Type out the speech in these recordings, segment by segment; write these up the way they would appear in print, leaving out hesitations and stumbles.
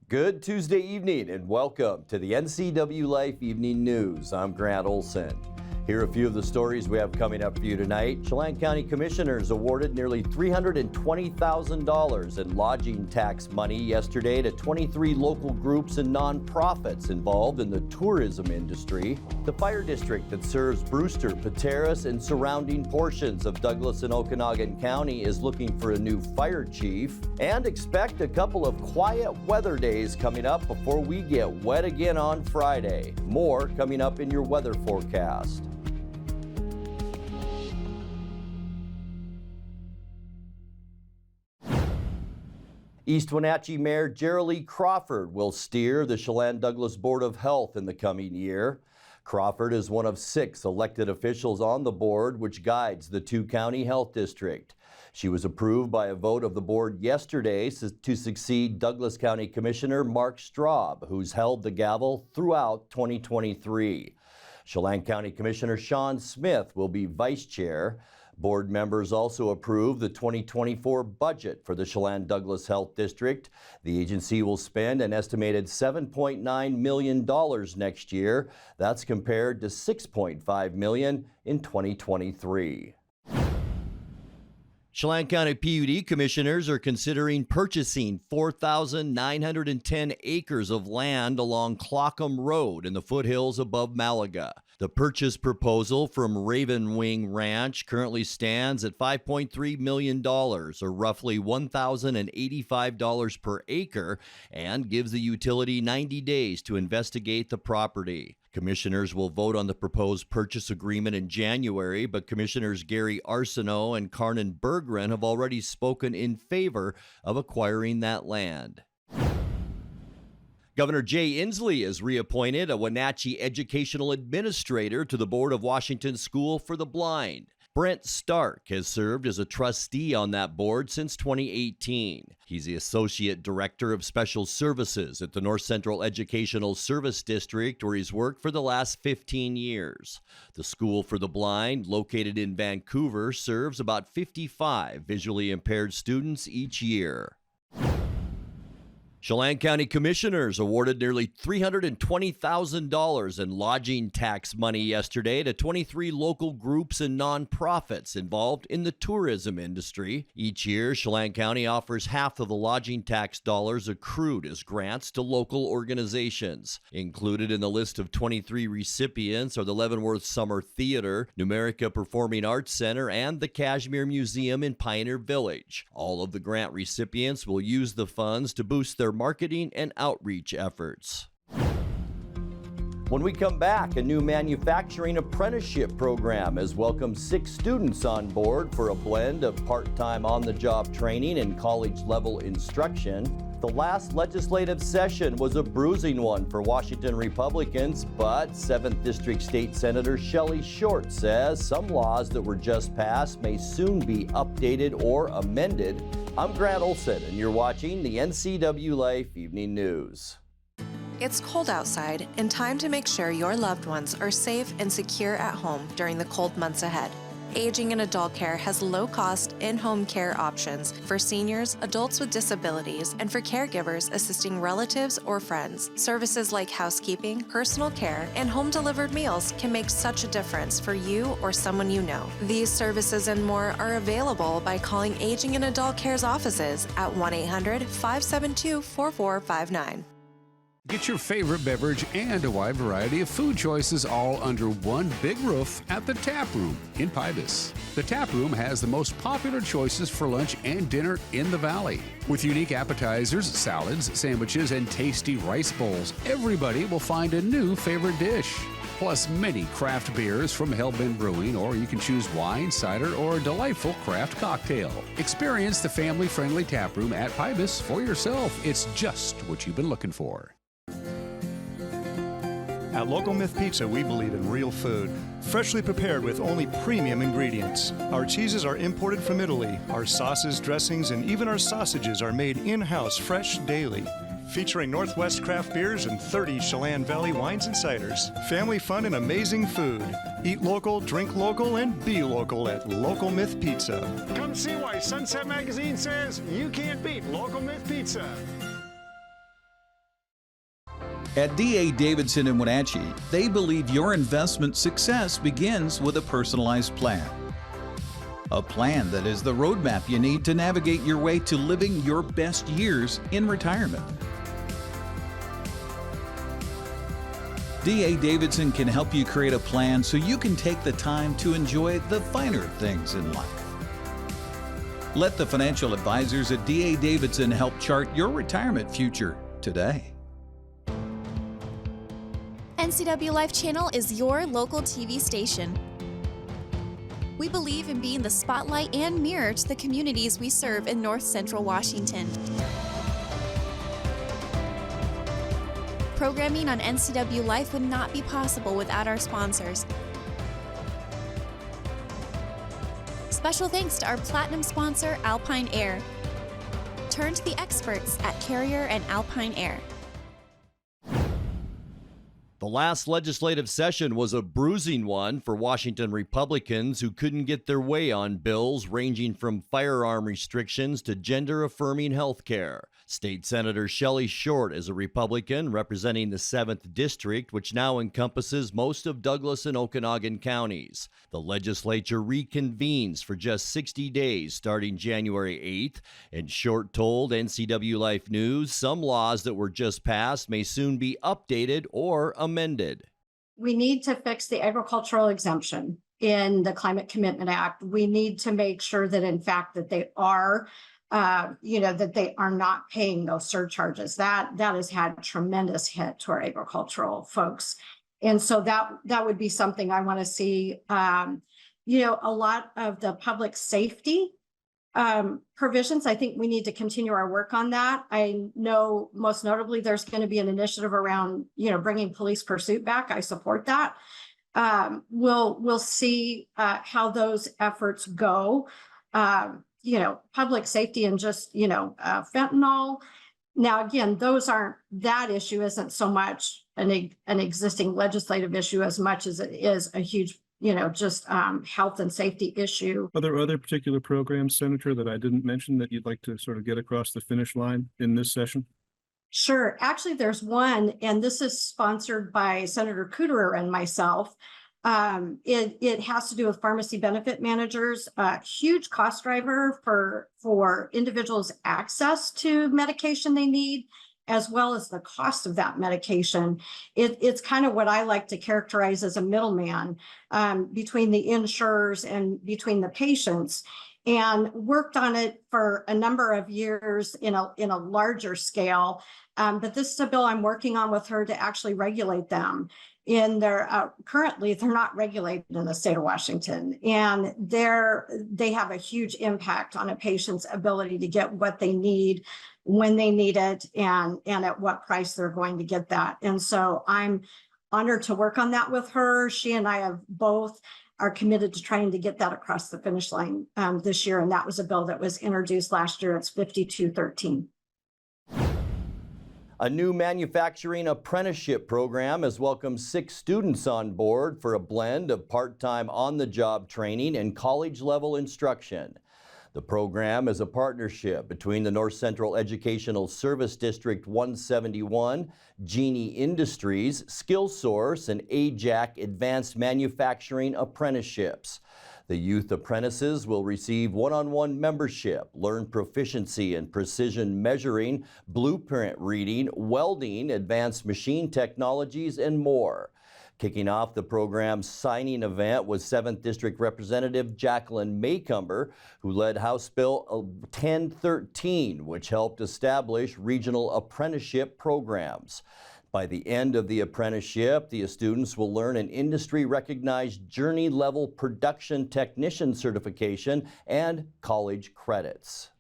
Good Tuesday evening and welcome to the NCWLIFE Evening News. I'm Grant Olson. Here are a few of the stories we have coming up for you tonight. Chelan County Commissioners awarded nearly $320,000 in lodging tax money yesterday to 23 local groups and nonprofits involved in the tourism industry. The fire district that serves Brewster, Pateros, and surrounding portions of Douglas and Okanagan County is looking for a new fire chief. And expect a couple of quiet weather days coming up before we get wet again on Friday. More coming up in your weather forecast. East Wenatchee Mayor Shelley Crawford will steer the Chelan Douglas Board of Health in the coming year. Crawford is one of 6 elected officials on the board, which guides the 2-county health district. She was approved by a vote of the board yesterday to succeed Douglas County Commissioner Mark Straub, who's held the gavel throughout 2023. Chelan County Commissioner Sean Smith will be vice chair. Board members also approved the 2024 budget for the Chelan Douglas Health District. The agency will spend an estimated $7.9 million next year. That's compared to $6.5 million in 2023. Shalan County PUD commissioners are considering purchasing 4,910 acres of land along Clockham Road in the foothills above Malaga. The purchase proposal from Raven Wing Ranch currently stands at $5.3 million, or roughly $1,085 per acre, and gives the utility 90 days to investigate the property. Commissioners will vote on the proposed purchase agreement in January, but Commissioners Gary Arsenault and Carnan Berggren have already spoken in favor of acquiring that land. Governor Jay Inslee is reappointed a Wenatchee Educational Administrator to the Board of Washington School for the Blind. Brent Stark has served as a trustee on that board since 2018. He's the Associate Director of Special Services at the North Central Educational Service District, where he's worked for the last 15 years. The School for the Blind, located in Vancouver, serves about 55 visually impaired students each year. Chelan County Commissioners awarded nearly $320,000 in lodging tax money yesterday to 23 local groups and nonprofits involved in the tourism industry. Each year, Chelan County offers half of the lodging tax dollars accrued as grants to local organizations. Included in the list of 23 recipients are the Leavenworth Summer Theater, Numerica Performing Arts Center, and the Kashmir Museum in Pioneer Village. All of the grant recipients will use the funds to boost their marketing and outreach efforts. When we come back, a new manufacturing apprenticeship program has welcomed 6 students on board for a blend of part-time on-the-job training and college-level instruction. The last legislative session was a bruising one for Washington Republicans, but 7th District State Senator Shelley Short says some laws that were just passed may soon be updated or amended. I'm Grant Olson, and you're watching the NCWLIFE Evening News. It's cold outside, and time to make sure your loved ones are safe and secure at home during the cold months ahead. Aging and Adult Care has low-cost, in-home care options for seniors, adults with disabilities, and for caregivers assisting relatives or friends. Services like housekeeping, personal care, and home-delivered meals can make such a difference for you or someone you know. These services and more are available by calling Aging and Adult Care's offices at 1-800-572-4459. Get your favorite beverage and a wide variety of food choices all under one big roof at the Tap Room in Pybus. The Tap Room has the most popular choices for lunch and dinner in the Valley. With unique appetizers, salads, sandwiches, and tasty rice bowls, everybody will find a new favorite dish. Plus many craft beers from Hellbent Brewing, or you can choose wine, cider, or a delightful craft cocktail. Experience the family-friendly Tap Room at Pybus for yourself. It's just what you've been looking for. At Local Myth Pizza, we believe in real food, freshly prepared with only premium ingredients. Our cheeses are imported from Italy. Our sauces, dressings, and even our sausages are made in-house fresh daily. Featuring Northwest craft beers and 30 Chelan Valley wines and ciders. Family fun and amazing food. Eat local, drink local, and be local at Local Myth Pizza. Come see why. why, Sunset Magazine says you can't beat Local Myth Pizza. At D.A. Davidson in Wenatchee, they believe your investment success begins with a personalized plan. A plan that is the roadmap you need to navigate your way to living your best years in retirement. D.A. Davidson can help you create a plan so you can take the time to enjoy the finer things in life. Let the financial advisors at D.A. Davidson help chart your retirement future today. NCWLIFE Channel is your local TV station. We believe in being the spotlight and mirror to the communities we serve in North Central Washington. Programming on NCWLIFE would not be possible without our sponsors. Special thanks to our platinum sponsor, Alpine Air. Turn to the experts at Carrier and Alpine Air. The last legislative session was a bruising one for Washington Republicans who couldn't get their way on bills ranging from firearm restrictions to gender-affirming health care. State Senator Shelley Short is a Republican representing the 7th District, which now encompasses most of Douglas and Okanogan counties. The legislature reconvenes for just 60 days starting January 8th, and Short told NCWLIFE News some laws that were just passed may soon be updated or amended. We need to fix the agricultural exemption in the Climate Commitment Act. We need to make sure that, in fact, that they are that they are not paying those surcharges. That has had a tremendous hit to our agricultural folks. And so that would be something I want to see. A lot of the public safety provisions, I think we need to continue our work on that. I know most notably there's going to be an initiative around, bringing police pursuit back. I support that. We'll see how those efforts go. Public safety and just, fentanyl. Now, again, that issue isn't so much an existing legislative issue as much as it is a huge, health and safety issue. Are there other particular programs, Senator, that I didn't mention that you'd like to sort of get across the finish line in this session? Sure. Actually, there's one, and this is sponsored by Senator Cooterer and myself. It has to do with pharmacy benefit managers, a huge cost driver for individuals' access to medication they need, as well as the cost of that medication. It's kind of what I like to characterize as a middleman between the insurers and between the patients, and worked on it for a number of years in a larger scale. But this is a bill I'm working on with her to actually regulate them. Currently they're not regulated in the state of Washington, and they have a huge impact on a patient's ability to get what they need when they need it, and at what price they're going to get that. And so I'm honored to work on that with her. She and I are committed to trying to get that across the finish line this year. And that was a bill that was introduced last year. It's 5213. A new manufacturing apprenticeship program has welcomed 6 students on board for a blend of part-time on-the-job training and college-level instruction. The program is a partnership between the North Central Educational Service District 171, Genie Industries, SkillSource, and AJAC Advanced Manufacturing Apprenticeships. The youth apprentices will receive one-on-one membership, learn proficiency in precision measuring, blueprint reading, welding, advanced machine technologies, and more. Kicking off the program's signing event was 7th District Representative Jacqueline Maycumber, who led House Bill 1013, which helped establish regional apprenticeship programs. By the end of the apprenticeship, the students will learn an industry-recognized journey-level production technician certification and college credits.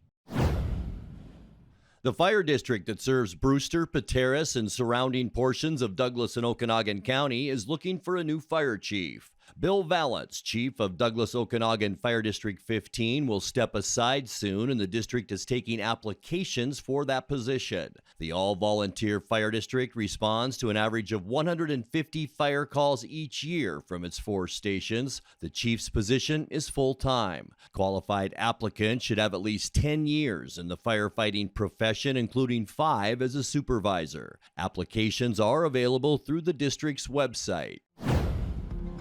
The fire district that serves Brewster, Pateros, and surrounding portions of Douglas and Okanogan County is looking for a new fire chief. Bill Valance, chief of Douglas Okanagan Fire District 15, will step aside soon, and the district is taking applications for that position. The all-volunteer fire district responds to an average of 150 fire calls each year from its 4 stations. The chief's position is full-time. Qualified applicants should have at least 10 years in the firefighting profession, including 5 as a supervisor. Applications are available through the district's website.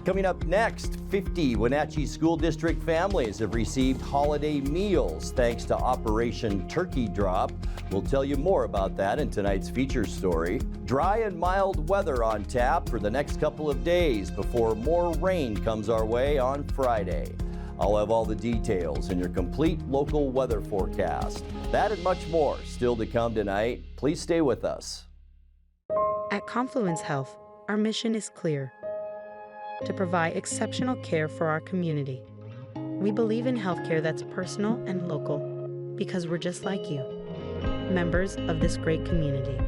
Coming up next, 50 Wenatchee School District families have received holiday meals thanks to Operation Turkey Drop. We'll tell you more about that in tonight's feature story. Dry and mild weather on tap for the next couple of days before more rain comes our way on Friday. I'll have all the details in your complete local weather forecast. That and much more still to come tonight. Please stay with us. At Confluence Health, our mission is clear: to provide exceptional care for our community. We believe in healthcare that's personal and local because we're just like you, members of this great community.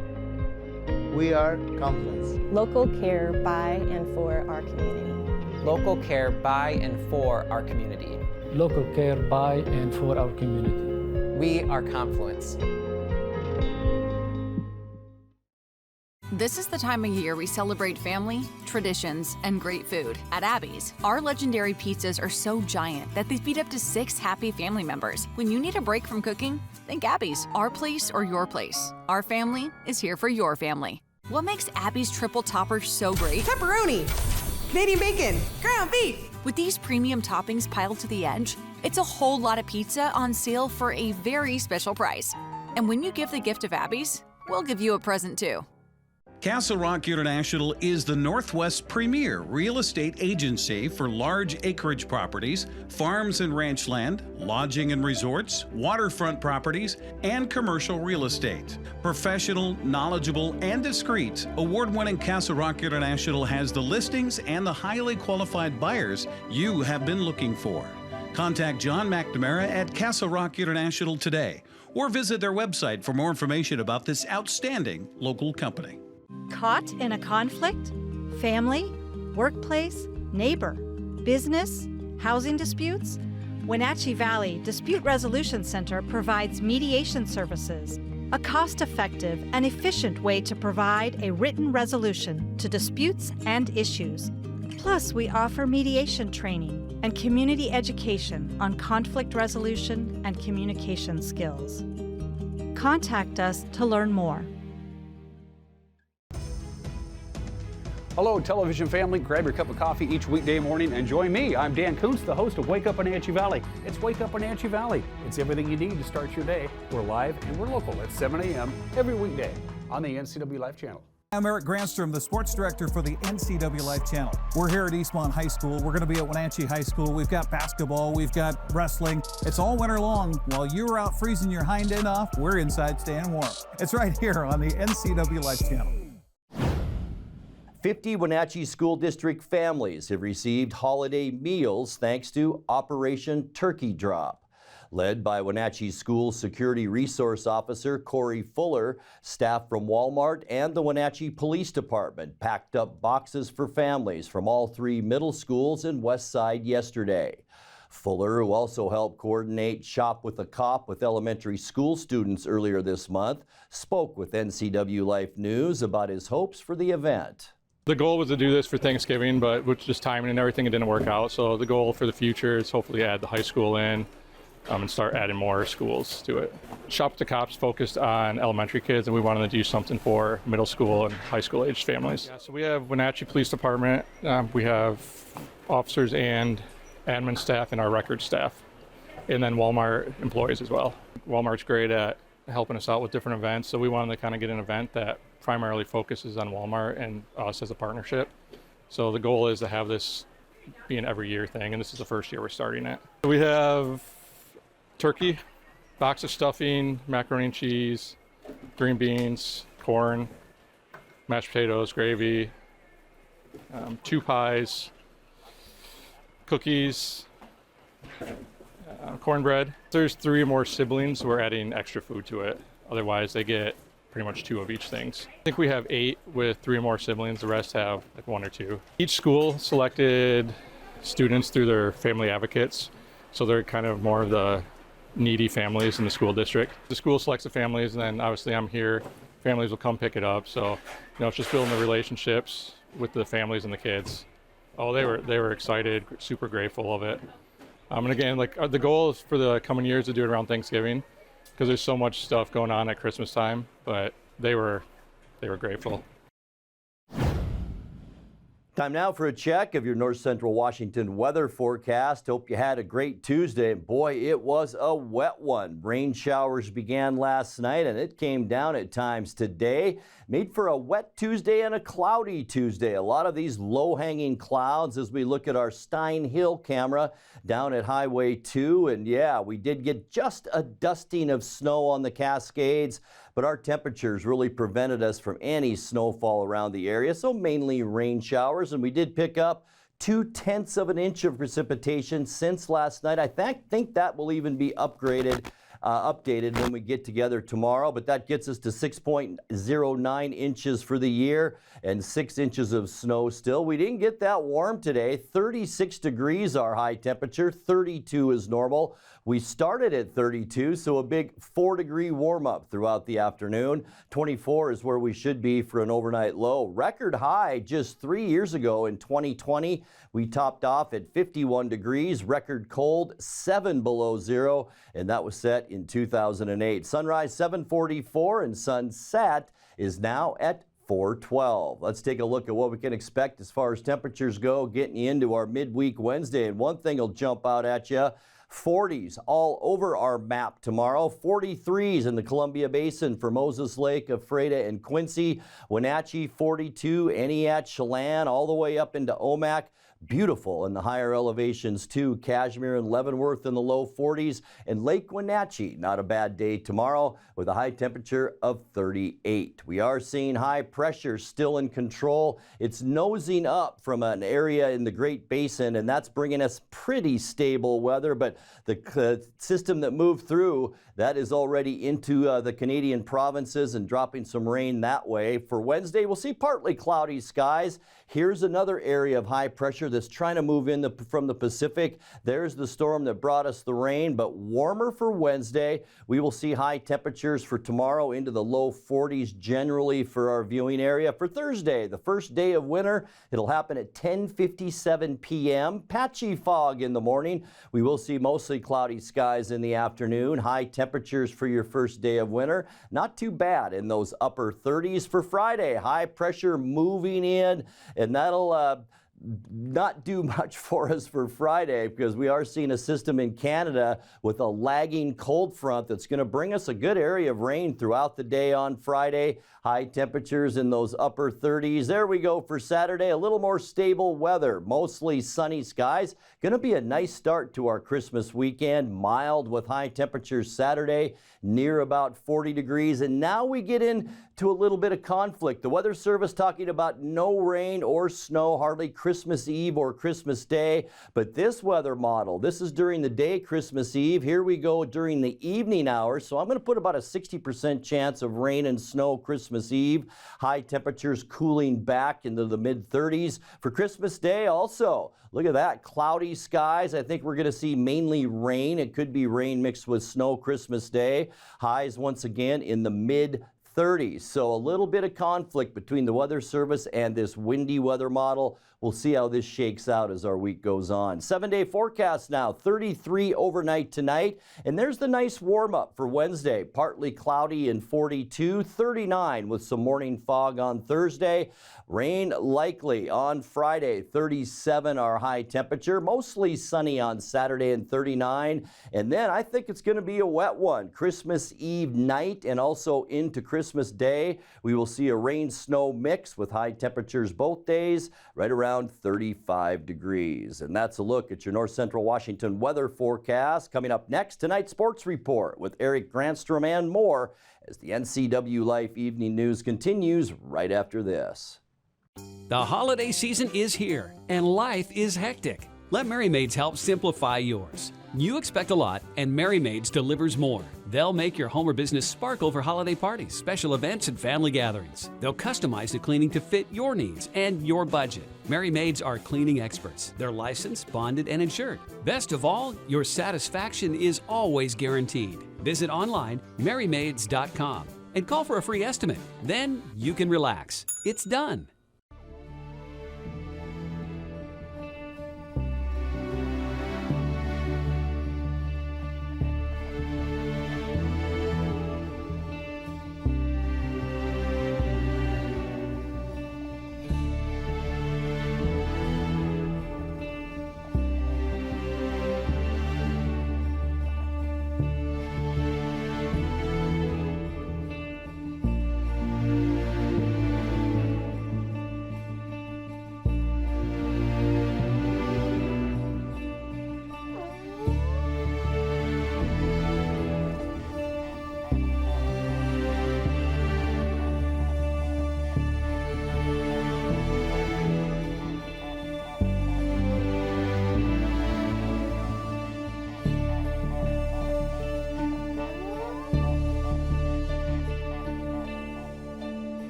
We are Confluence. Local care by and for our community. Local care by and for our community. Local care by and for our community. We are Confluence. This is the time of year we celebrate family, traditions, and great food. At Abby's, our legendary pizzas are so giant that they feed up to 6 happy family members. When you need a break from cooking, think Abby's, our place or your place. Our family is here for your family. What makes Abby's triple topper so great? Pepperoni, Canadian bacon, ground beef. With these premium toppings piled to the edge, it's a whole lot of pizza on sale for a very special price. And when you give the gift of Abby's, we'll give you a present too. Castle Rock International is the Northwest's premier real estate agency for large acreage properties, farms and ranch land, lodging and resorts, waterfront properties, and commercial real estate. Professional, knowledgeable, and discreet, award-winning Castle Rock International has the listings and the highly qualified buyers you have been looking for. Contact John McNamara at Castle Rock International today, or visit their website for more information about this outstanding local company. Caught in a conflict? Family, workplace, neighbor, business, housing disputes? Wenatchee Valley Dispute Resolution Center provides mediation services, a cost-effective and efficient way to provide a written resolution to disputes and issues. Plus, we offer mediation training and community education on conflict resolution and communication skills. Contact us to learn more. Hello, television family. Grab your cup of coffee each weekday morning and join me. I'm Dan Kuntz, the host of Wake Up Wenatchee Valley. It's Wake Up Wenatchee Valley. It's everything you need to start your day. We're live and we're local at 7 a.m. every weekday on the NCWLIFE channel. I'm Eric Granstrom, the sports director for the NCWLIFE channel. We're here at Eastmont High School. We're going to be at Wenatchee High School. We've got basketball. We've got wrestling. It's all winter long. While you're out freezing your hind end off, we're inside staying warm. It's right here on the NCWLIFE channel. 50 Wenatchee School District families have received holiday meals thanks to Operation Turkey Drop. Led by Wenatchee School Security Resource Officer Corey Fuller, staff from Walmart and the Wenatchee Police Department packed up boxes for families from all 3 middle schools in West Side yesterday. Fuller, who also helped coordinate Shop with a Cop with elementary school students earlier this month, spoke with NCWLIFE News about his hopes for the event. The goal was to do this for Thanksgiving, but with just timing and everything, it didn't work out. So the goal for the future is hopefully add the high school in and start adding more schools to it. Shop with the Cops focused on elementary kids, and we wanted to do something for middle school and high school aged families. Yeah, so we have Wenatchee Police Department, we have officers and admin staff and our record staff, and then Walmart employees as well. Walmart's great at helping us out with different events, so we wanted to kind of get an event that primarily focuses on Walmart and us as a partnership. So the goal is to have this be an every year thing, and this is the first year we're starting it. We have turkey, box of stuffing, macaroni and cheese, green beans, corn, mashed potatoes, gravy, 2 pies, cookies, cornbread. There's 3 more siblings, we're adding extra food to it. Otherwise they get pretty much 2 of each things. I think we have 8 with 3 more siblings. The rest have like 1 or 2. Each school selected students through their family advocates. So they're kind of more of the needy families in the school district. The school selects the families, and then obviously I'm here. Families will come pick it up. So, it's just building the relationships with the families and the kids. Oh, they were excited, super grateful of it. And again, the goal is for the coming years to do it around Thanksgiving, because there's so much stuff going on at Christmas time. But they were grateful. Time now for a check of your North Central Washington weather forecast. Hope you had a great Tuesday. Boy, it was a wet one. Rain showers began last night and it came down at times today. Made for a wet Tuesday and a cloudy Tuesday. A lot of these low-hanging clouds as we look at our Stein Hill camera down at Highway 2. And yeah, we did get just a dusting of snow on the Cascades, but our temperatures really prevented us from any snowfall around the area, so mainly rain showers. And we did pick up 0.2 of an inch of precipitation since last night. I think that will even be updated when we get together tomorrow, but that gets us to 6.09 inches for the year and 6 inches of snow still. We didn't get that warm today. 36 degrees our high temperature, 32 is normal. We started at 32, so a big 4-degree warm-up throughout the afternoon. 24 is where we should be for an overnight low. Record high just 3 years ago in 2020. We topped off at 51 degrees, record cold, 7 below zero, and that was set in 2008. Sunrise 7:44 and sunset is now at 4:12. Let's take a look at what we can expect as far as temperatures go, getting you into our midweek Wednesday. And one thing will jump out at you. 40s all over our map tomorrow. 43s in the Columbia Basin for Moses Lake, Ephrata, and Quincy. Wenatchee 42, Eniat, Chelan, all the way up into Omak. Beautiful in the higher elevations too. Cashmere and Leavenworth in the low 40s, and Lake Wenatchee, not a bad day tomorrow with a high temperature of 38. We are seeing high pressure still in control. It's nosing up from an area in the Great Basin, and that's bringing us pretty stable weather, but the system that moved through, that is already into the Canadian provinces and dropping some rain that way. For Wednesday, we'll see partly cloudy skies. Here's another area of high pressure that's trying to move in from the Pacific. There's the storm that brought us the rain, but warmer for Wednesday. We will see high temperatures for tomorrow into the low 40s generally for our viewing area. For Thursday, the first day of winter, it'll happen at 10:57 p.m. Patchy fog in the morning. We will see mostly cloudy skies in the afternoon. High temperatures for your first day of winter. Not too bad in those upper 30s. For Friday, high pressure moving in, and that'll not do much for us for Friday because we are seeing a system in Canada with a lagging cold front that's going to bring us a good area of rain throughout the day on Friday. High temperatures in those upper 30s. There we go for Saturday. A little more stable weather, mostly sunny skies. Going to be a nice start to our Christmas weekend. Mild with high temperatures Saturday, near about 40 degrees. And now we get into a little bit of conflict. The Weather Service talking about no rain or snow, hardly Christmas Eve or Christmas Day. But this weather model, this is during the day Christmas Eve. Here we go during the evening hours. So I'm going to put about a 60% chance of rain and snow Christmas Eve. High temperatures cooling back into the mid-30s. For Christmas Day also, look at that, cloudy skies. I think we're going to see mainly rain. It could be rain mixed with snow Christmas Day. Highs once again in the mid-30s. So a little bit of conflict between the Weather Service and this windy weather model. We'll see how this shakes out as our week goes on. 7-day forecast now, 33 overnight tonight. And there's the nice warm up for Wednesday. Partly cloudy and 42, 39 with some morning fog on Thursday. Rain likely on Friday, 37 our high temperature. Mostly sunny on Saturday and 39. And then I think it's going to be a wet one. Christmas Eve night and also into Christmas Day. We will see a rain-snow mix with high temperatures both days, right around 35 degrees. And that's a look at your North Central Washington weather forecast. Coming up next, tonight's sports report with Eric Granstrom and more as the NCWLIFE Evening News continues right after this. The holiday season is here and life is hectic. Let Merry Maids help simplify yours. You expect a lot and Merry Maids delivers more. They'll make your home or business sparkle for holiday parties, special events, and family gatherings. They'll customize the cleaning to fit your needs and your budget. Merry Maids are cleaning experts. They're licensed, bonded, and insured. Best of all, your satisfaction is always guaranteed. Visit online, merrymaids.com, and call for a free estimate. Then you can relax. It's done.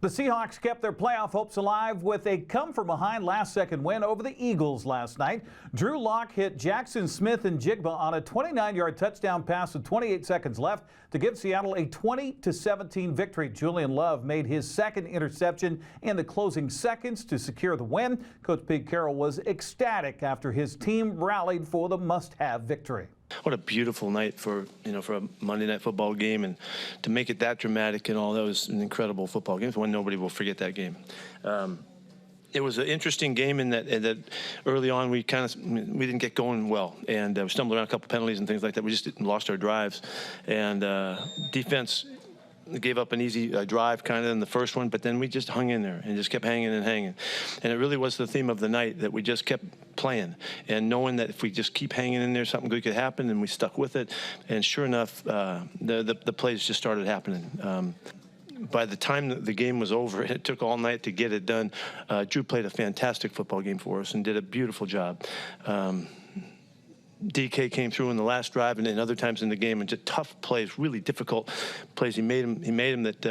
The Seahawks kept their playoff hopes alive with a come-from-behind last-second win over the Eagles last night. Drew Lock hit Jackson Smith and Jigba on a 29-yard touchdown pass with 28 seconds left to give Seattle a 20-17 victory. Julian Love made his second interception in the closing seconds to secure the win. Coach Pete Carroll was ecstatic after his team rallied for the must-have victory. What a beautiful night for a Monday Night Football game, and to make it that dramatic and all, that was an incredible football game. One nobody will forget that game. It was an interesting game in that early on we didn't get going well, and we stumbled around a couple penalties and things like that. We just lost our drives, and defense gave up an easy drive kind of in the first one, but then we just hung in there and just kept hanging and hanging. And it really was the theme of the night, that we just kept playing and knowing that if we just keep hanging in there, something good could happen, and we stuck with it. And sure enough, the plays just started happening. By the time the game was over, it took all night to get it done. Drew played a fantastic football game for us and did a beautiful job. DK came through in the last drive and then other times in the game, and just tough plays, really difficult plays. He made them that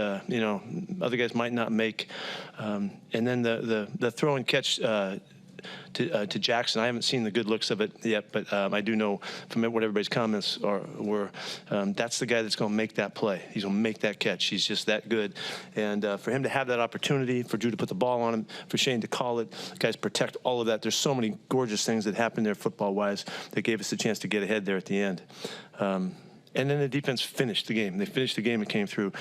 other guys might not make. And then the throw and catch to Jackson, I haven't seen the good looks of it yet, but I do know from what everybody's comments were, that's the guy that's going to make that play. He's going to make that catch. He's just that good. And for him to have that opportunity, for Drew to put the ball on him, for Shane to call it, guys protect all of that. There's so many gorgeous things that happened there football-wise that gave us a chance to get ahead there at the end. And then the defense finished the game. They finished the game and came through.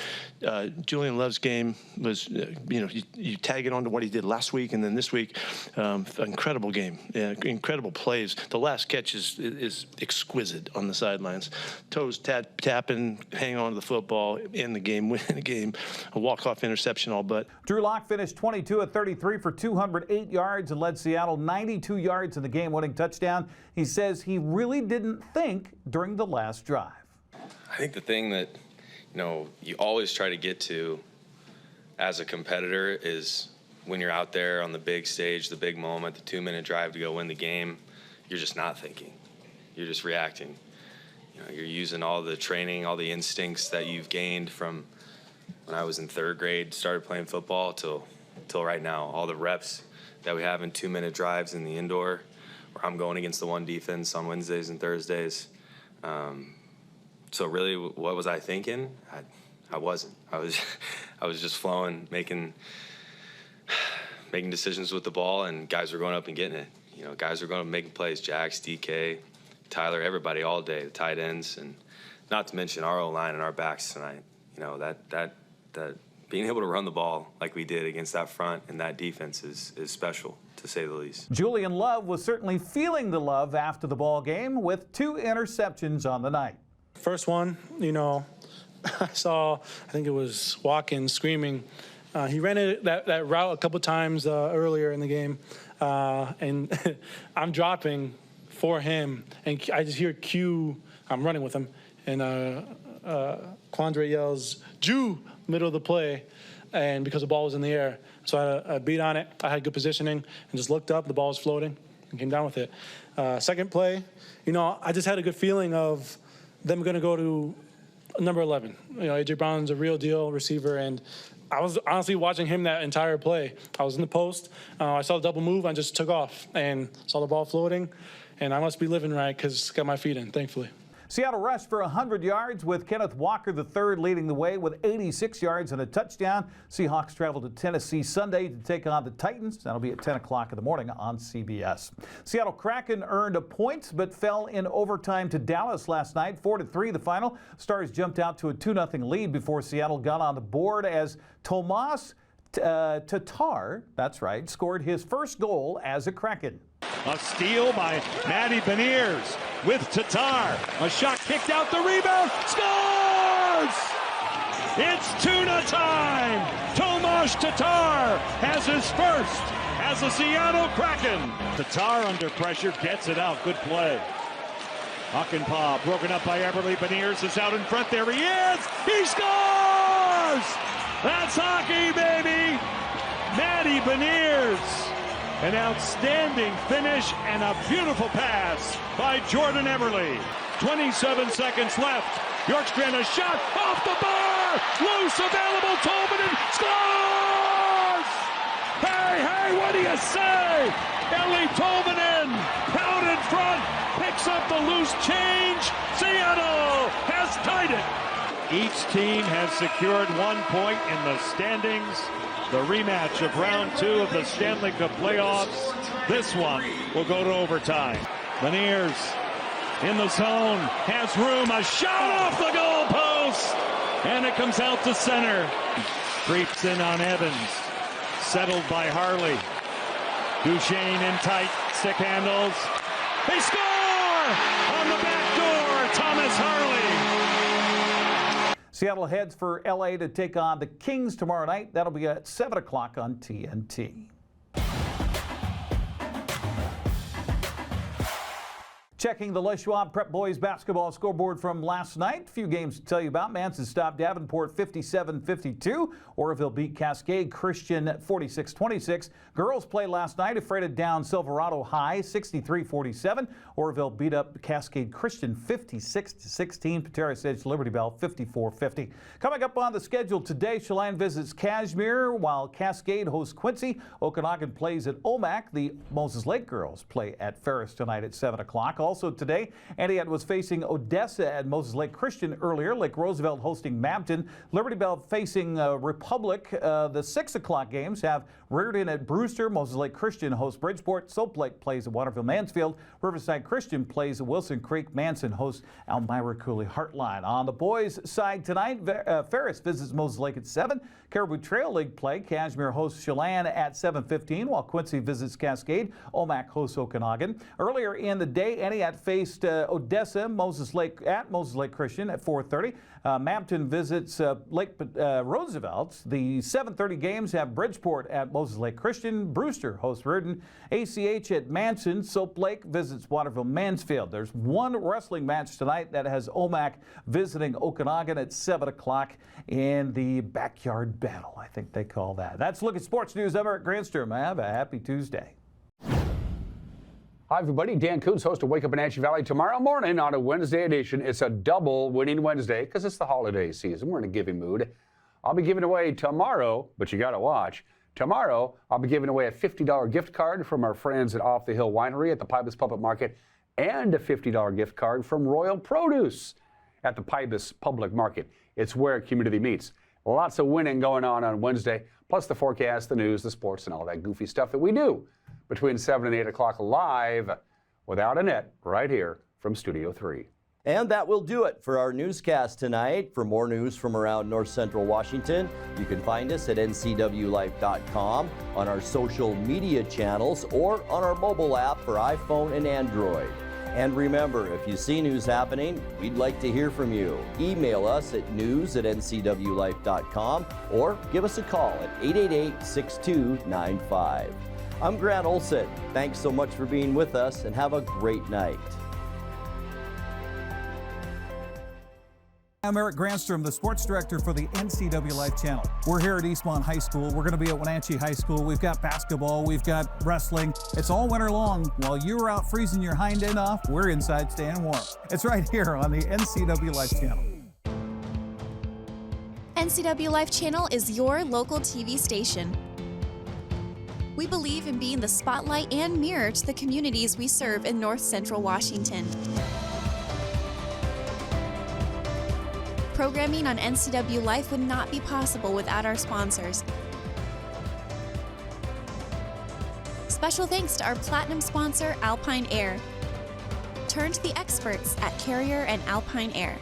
Julian Love's game was, you tag it on to what he did last week, and then this week, incredible game, incredible plays. The last catch is exquisite on the sidelines. Toes tapping, hang on to the football, in the game, win the game, a walk-off interception all but. Drew Lock finished 22 of 33 for 208 yards and led Seattle 92 yards in the game-winning touchdown. He says he really didn't think during the last drive. I think the thing that, you always try to get to as a competitor is when you're out there on the big stage, the big moment, the 2-minute drive to go win the game, you're just not thinking. You're just reacting. You're using all the training, all the instincts that you've gained from when I was in 3rd grade, started playing football till right now. All the reps that we have in 2-minute drives in the indoor, where I'm going against the one defense on Wednesdays and Thursdays. So really, what was I thinking? I wasn't. I was just flowing, making decisions with the ball, and guys were going up and getting it. Guys were going up making plays. Jax, DK, Tyler, everybody all day, the tight ends, and not to mention our O-line and our backs tonight. That being able to run the ball like we did against that front and that defense is special, to say the least. Julian Love was certainly feeling the love after the ball game with 2 interceptions on the night. First one, I think it was Watkins screaming. He ran that route a couple times earlier in the game, and I'm dropping for him, and I just hear Q. I'm running with him, and Quandre yells, "Jew!" middle of the play, and because the ball was in the air. So I beat on it. I had good positioning and just looked up. The ball was floating. and came down with it. Second play, I just had a good feeling of them going to go to number 11. A.J. Brown's a real deal receiver, and I was honestly watching him that entire play. I was in the post. I saw the double move. I just took off and saw the ball floating, and I must be living right because got my feet in, thankfully. Seattle rushed for 100 yards with Kenneth Walker III leading the way with 86 yards and a touchdown. Seahawks travel to Tennessee Sunday to take on the Titans. That'll be at 10 o'clock in the morning on CBS. Seattle Kraken earned a point but fell in overtime to Dallas last night. 4-3 the final. Stars jumped out to a 2-0 lead before Seattle got on the board as Tomas Tatar, that's right, scored his first goal as a Kraken. A steal by Matty Beniers with Tatar. A shot kicked out, the rebound, scores! It's tuna time! Tomas Tatar has his first as a Seattle Kraken. Tatar under pressure, gets it out, good play. Hakanpää broken up by Everly. Beniers is out in front, there he is! He scores! That's hockey, baby! Matty Beniers. An outstanding finish and a beautiful pass by Jordan Everly. 27 seconds left. Bjorkstrand a shot off the bar. Loose, available. Tolvanen scores! Hey, what do you say? Ellie Tolvanen out in front. Picks up the loose change. Seattle has tied it. Each team has secured 1 point in the standings. The rematch of round 2 of the Stanley Cup playoffs. This one will go to overtime. Beniers in the zone, has room, a shot off the goal post, and it comes out to center. Creeps in on Evans, settled by Harley. Duchesne in tight, stick handles. They score! On the back door, Thomas Harley. Seattle heads for L.A. to take on the Kings tomorrow night. That'll be at 7 o'clock on TNT. Checking the Les Schwab Prep Boys basketball scoreboard from last night. A few games to tell you about. Manson stopped Davenport 57-52. Oroville beat Cascade Christian 46-26. Girls played last night. Ephrata down Silverado High 63-47. Oroville beat up Cascade Christian 56-16. Pateros edged Liberty Bell 54-50. Coming up on the schedule today, Chelan visits Cashmere while Cascade hosts Quincy. Okanagan plays at Omak. The Moses Lake girls play at Ferris tonight at 7 o'clock. Also today, Antioch was facing Odessa at Moses Lake Christian earlier. Lake Roosevelt hosting Mabton. Liberty Bell facing Republic. The 6 o'clock games have Reardon at Brewster. Moses Lake Christian hosts Bridgeport. Soap Lake plays at Waterville Mansfield. Riverside Christian plays at Wilson Creek. Manson hosts Elmira Cooley Heartline. On the boys' side tonight, Ferris visits Moses Lake at 7. Caribou Trail League play. Cashmere hosts Chelan at 7:15, while Quincy visits Cascade. Omak hosts Okanagan. Earlier in the day, Antioch faced Odessa, Moses Lake Christian at 4:30. Mabton visits Lake Roosevelt. The 7:30 games have Bridgeport at Moses Lake Christian. Brewster hosts Reardon. ACH at Manson. Soap Lake visits Waterville Mansfield. There's one wrestling match tonight that has Omak visiting Okanagan at 7 o'clock in the backyard battle, I think they call that. That's a look at sports news. I'm Eric Granstrom. Have a happy Tuesday. Hi, everybody. Dan Coons, host of Wake Up Wenatchee Valley. Tomorrow morning on a Wednesday edition, it's a double winning Wednesday because it's the holiday season. We're in a giving mood. I'll be giving away tomorrow, but you got to watch. Tomorrow, I'll be giving away a $50 gift card from our friends at Off the Hill Winery at the Pybus Public Market and a $50 gift card from Royal Produce at the Pybus Public Market. It's where community meets. Lots of winning going on Wednesday, plus the forecast, the news, the sports, and all that goofy stuff that we do between 7 and 8 o'clock live without a net right here from Studio 3. And that will do it for our newscast tonight. For more news from around North Central Washington, you can find us at ncwlife.com, on our social media channels, or on our mobile app for iPhone and Android. And remember, if you see news happening, we'd like to hear from you. Email us at news@ncwlife.com or give us a call at 888-6295. I'm Grant Olson. Thanks so much for being with us, and have a great night. I'm Eric Granstrom, the sports director for the NCWLIFE channel. We're here at Eastmont High School. We're going to be at Wenatchee High School. We've got basketball, we've got wrestling. It's all winter long. While you were out freezing your hind end off, we're inside staying warm. It's right here on the NCWLIFE channel. NCWLIFE channel is your local TV station. We believe in being the spotlight and mirror to the communities we serve in North Central Washington. Programming on NCWLIFE would not be possible without our sponsors. Special thanks to our platinum sponsor, Alpine Air. Turn to the experts at Carrier and Alpine Air.